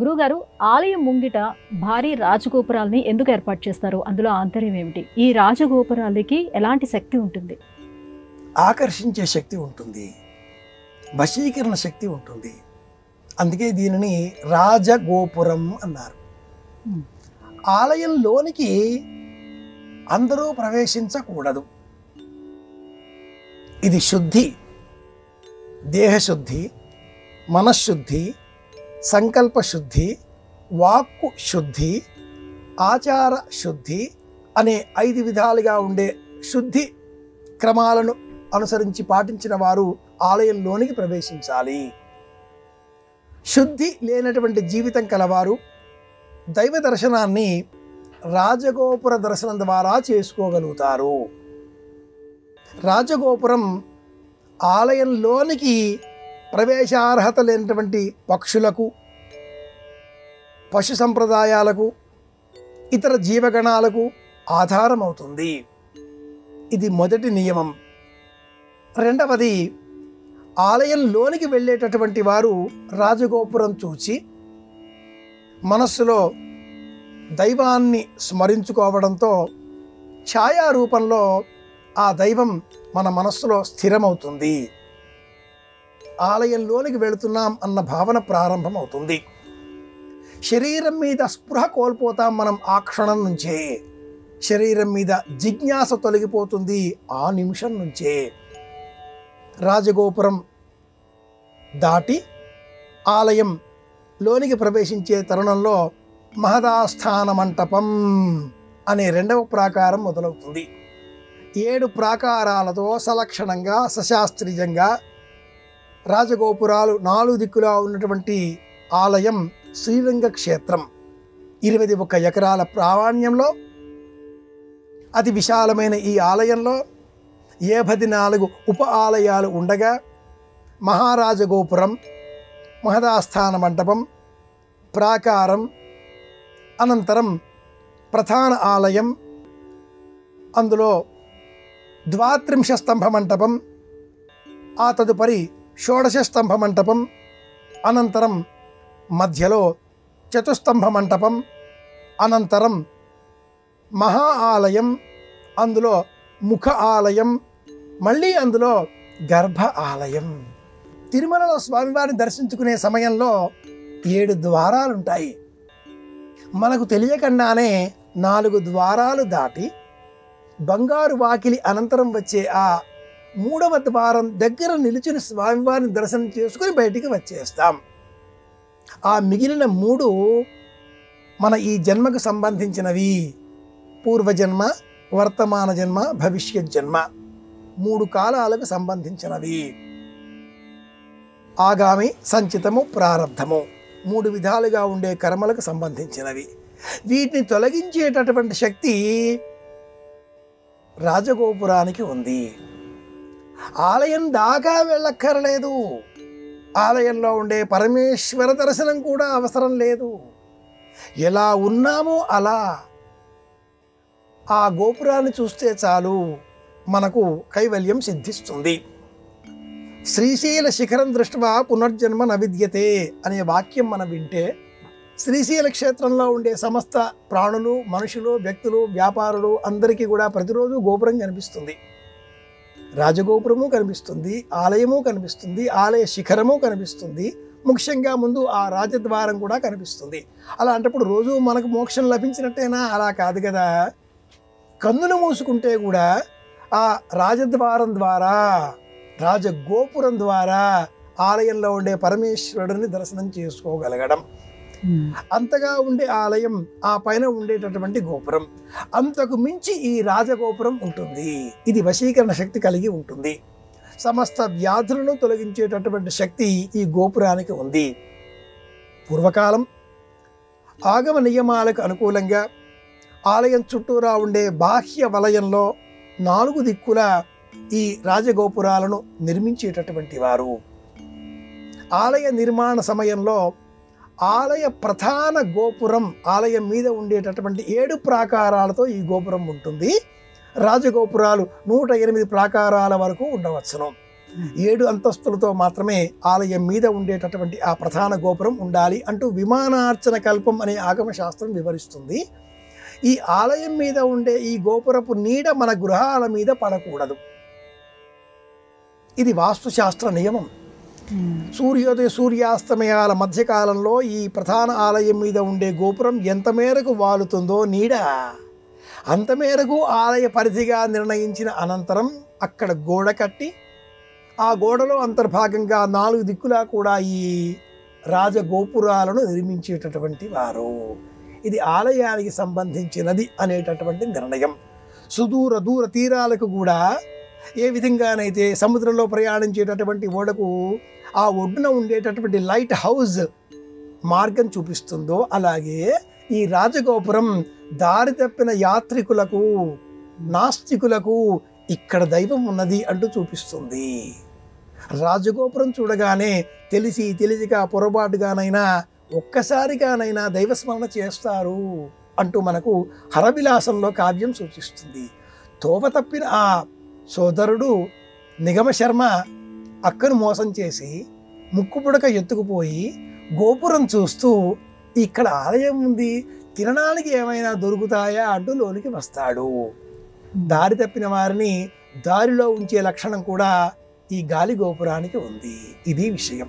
గురువుగారు, ఆలయం ముంగిట భారీ రాజగోపురాల్ని ఎందుకు ఏర్పాటు చేస్తారు? అందులో ఆంతర్యం ఏమిటి? ఈ రాజగోపురాలకి ఎలాంటి శక్తి ఉంటుంది? ఆకర్షించే శక్తి ఉంటుంది, వశీకరణ శక్తి ఉంటుంది. అందుకే దీనిని రాజగోపురం అన్నారు. ఆలయంలోనికి అందరూ ప్రవేశించకూడదు. ఇది శుద్ధి, దేహశుద్ధి, మనశ్శుద్ధి, సంకల్ప శుద్ధి, వాక్కు శుద్ధి, ఆచార శుద్ధి అనే 5 విధాలుగా ఉండే శుద్ధి క్రమాలను అనుసరించి పాటించిన వారు ఆలయంలోనికి ప్రవేశించాలి. శుద్ధి లేనటువంటి జీవితం కలవారు దైవ దర్శనాన్ని రాజగోపుర దర్శనం ద్వారా చేసుకోగలుగుతారు. రాజగోపురం ఆలయంలోనికి ప్రవేశార్హత లేనటువంటి పక్షులకు, పశు సంప్రదాయాలకు, ఇతర జీవగణాలకు ఆధారం అవుతుంది. ఇది మొదటి నియమం. రెండవది, ఆలయంలోనికి వెళ్ళేటటువంటి వారు రాజగోపురం చూచి మనస్సులో దైవాన్ని స్మరించుకోవడంతో ఛాయారూపంలో ఆ దైవం మన మనస్సులో స్థిరమవుతుంది. ఆలయంలోనికి వెళుతున్నాం అన్న భావన ప్రారంభమవుతుంది. శరీరం మీద స్పృహ కోల్పోతాం మనం ఆ క్షణం నుంచే. శరీరం మీద జిజ్ఞాస తొలగిపోతుంది ఆ నిమిషం నుంచే. రాజగోపురం దాటి ఆలయం లోనికి ప్రవేశించే తరుణంలో మహదాస్థాన మంటపం అనే 2వ ప్రాకారం మొదలవుతుంది. 7 ప్రాకారాలతో సలక్షణంగా సశాస్త్రీయంగా రాజగోపురాలు 4 దిక్కులా ఉన్నటువంటి ఆలయం శ్రీరంగ క్షేత్రం. 21 ఎకరాల ప్రామాణ్యంలో అతి విశాలమైన ఈ ఆలయంలో 54 ఉప ఆలయాలు ఉండగా మహారాజగోపురం, మహదాస్థాన మంటపం, ప్రాకారం, అనంతరం ప్రధాన ఆలయం, అందులో 32 స్తంభ మంటపం, ఆ తదుపరి 16 స్తంభ మంటపం, అనంతరం మధ్యలో చతుస్తంభ మంటపం, అనంతరం మహా ఆలయం, అందులో ముఖ ఆలయం, మళ్ళీ అందులో గర్భ ఆలయం. తిరుమలలో స్వామివారిని దర్శించుకునే సమయంలో 7 ద్వారాలుంటాయి. మనకు తెలియకుండానే 4 ద్వారాలు దాటి బంగారు వాకిలి అనంతరం వచ్చే ఆ 3వ ద్వారం దగ్గర నిలుచుని స్వామివారిని దర్శనం చేసుకుని బయటికి వచ్చేస్తాం. ఆ మిగిలిన 3 మన ఈ జన్మకు సంబంధించినవి. పూర్వజన్మ, వర్తమాన జన్మ, భవిష్యత్ జన్మ 3 కాలాలకు సంబంధించినవి. ఆగామి, సంచితము, ప్రారబ్ధము 3 విధాలుగా ఉండే కర్మలకు సంబంధించినవి. వీటిని తొలగించేటటువంటి శక్తి రాజగోపురానికి ఉంది. ఆలయం దాకా వెళ్ళక్కర్లేదు. ఆలయంలో ఉండే పరమేశ్వర దర్శనం కూడా అవసరం లేదు. ఎలా ఉన్నామో అలా ఆ గోపురాన్ని చూస్తే చాలు మనకు కైవల్యం సిద్ధిస్తుంది. శ్రీశైల శిఖరం దృష్ట్యా పునర్జన్మ న విద్యతే అనే వాక్యం మనం వింటే శ్రీశైల క్షేత్రంలో ఉండే సమస్త ప్రాణులు, మనుషులు, వ్యక్తులు, వ్యాపారులు అందరికీ కూడా ప్రతిరోజు గోపురం కనిపిస్తుంది. రాజగోపురము కనిపిస్తుంది, ఆలయము కనిపిస్తుంది, ఆలయ శిఖరము కనిపిస్తుంది, ముఖ్యంగా ముందు ఆ రాజద్వారం కూడా కనిపిస్తుంది. అలాంటప్పుడు రోజు మనకు మోక్షం లభించినట్టేనా? అలా కాదు కదా. కన్నులు మూసుకుంటే కూడా ఆ రాజద్వారం ద్వారా, రాజగోపురం ద్వారా ఆలయంలో ఉండే పరమేశ్వరుడిని దర్శనం చేసుకోగలగడం. అంతగా ఉండే ఆలయం, ఆ పైన ఉండేటటువంటి గోపురం, అంతకు మించి ఈ రాజగోపురం ఉంటుంది. ఇది వశీకరణ శక్తి కలిగి ఉంటుంది. సమస్త వ్యాధులను తొలగించేటటువంటి శక్తి ఈ గోపురానికి ఉంది. పూర్వకాలం ఆగమ నియమాలకు అనుకూలంగా ఆలయం చుట్టూరా ఉండే బాహ్య వలయంలో 4 దిక్కుల ఈ రాజగోపురాలను నిర్మించేటటువంటి వారు. ఆలయ నిర్మాణ సమయంలో ఆలయ ప్రధాన గోపురం, ఆలయం మీద ఉండేటటువంటి 7 ప్రాకారాలతో ఈ గోపురం ఉంటుంది. రాజగోపురాలు 108 ప్రాకారాల వరకు ఉండవచ్చును. 7 అంతస్తులతో మాత్రమే ఆలయం మీద ఉండేటటువంటి ఆ ప్రధాన గోపురం ఉండాలి అంటూ విమానార్చన కల్పం అనే ఆగమ శాస్త్రం వివరిస్తుంది. ఈ ఆలయం మీద ఉండే ఈ గోపురపు నీడ మన గృహాల మీద పడకూడదు. ఇది వాస్తుశాస్త్ర నియమం. సూర్యోదయ సూర్యాస్తమయాల మధ్యకాలంలో ఈ ప్రధాన ఆలయం మీద ఉండే గోపురం ఎంత మేరకు వాలుతుందో నీడ అంత మేరకు ఆలయ పరిధిగా నిర్ణయించిన అనంతరం అక్కడ గోడ కట్టి ఆ గోడలో అంతర్భాగంగా 4 దిక్కులా కూడా ఈ రాజగోపురాలను నిర్మించేటటువంటి వారు. ఇది ఆలయానికి సంబంధించినది అనేటటువంటి నిర్ణయం. దూర తీరాలకు కూడా ఏ విధంగానైతే సముద్రంలో ప్రయాణించేటటువంటి ఓడకు ఆ ఒడ్డున ఉండేటటువంటి లైట్ హౌస్ మార్గం చూపిస్తుందో అలాగే ఈ రాజగోపురం దారి తప్పిన యాత్రికులకు, నాస్తికులకు ఇక్కడ దైవం ఉన్నది అంటూ చూపిస్తుంది. రాజగోపురం చూడగానే తెలిసిక పొరపాటుగానైనా ఒక్కసారిగానైనా దైవస్మరణ చేస్తారు అంటూ మనకు హరవిలాసంలో కావ్యం సూచిస్తుంది. తోవ తప్పిన ఆ సోదరుడు నిగమ శర్మ అక్కను మోసం చేసి ముక్కుపుడక ఎత్తుకుపోయి గోపురం చూస్తూ ఇక్కడ ఆలయం ఉంది, తినడానికి ఏమైనా దొరుకుతాయా అంటూ లోనికి వస్తాడు. దారి తప్పిన వారిని దారిలో ఉంచే లక్షణం కూడా ఈ గాలి గోపురానికి ఉంది. ఇది విషయం.